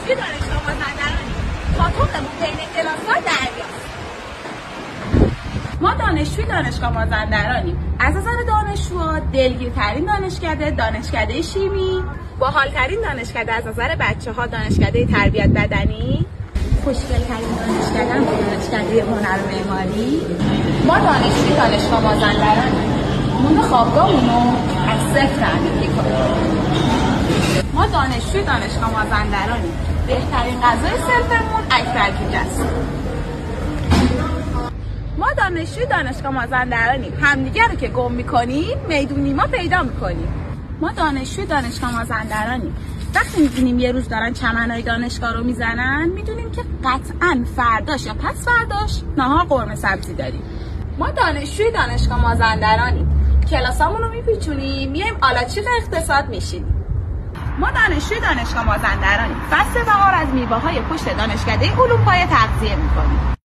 دانشجوی دانشگاه مازندرانی. پاتوقمون بین کلاس‌ها دریاست. ما دانشجوی دانشگاه مازندرانیم. از نظر دانشجوها دلگیرترین دانشکده شیمی، باحالترین دانشکده از نظر بچه‌ها دانشکده تربیت بدنی، خوشگل‌ترین دانشکده هنر و معماری. ما دانشجوی دانشگاه مازندرانیم. نون خوابگاهمونو از صفر تعمیر می‌کنیم. ما دانشجوی دانشگاه مازندرانیم. بهترین غذای صنفمون اکبرجوجه است. ما دانشجوی دانشگاه مازندرانیم. همدیگه رو که گم می‌کنیم میدونی ما پیدا می‌کنیم. ما دانشجوی دانشگاه مازندرانیم. وقتی می‌بینیم یه روز دارن چمن‌های دانشگاه رو میزنن میدونیم که قطعاً فرداش یا پس فرداش نهار قرمه سبزی داریم. ما دانشجوی دانشگاه مازندرانیم. کلاسامون رو میپیچونیم میایم آلاچیق اقتصاد میشیم. ما دانشجوی دانشگاه مازندرانیم. فصل بهار از میوه‌های پشت دانشکده علوم پایه تغذیه می‌کنیم.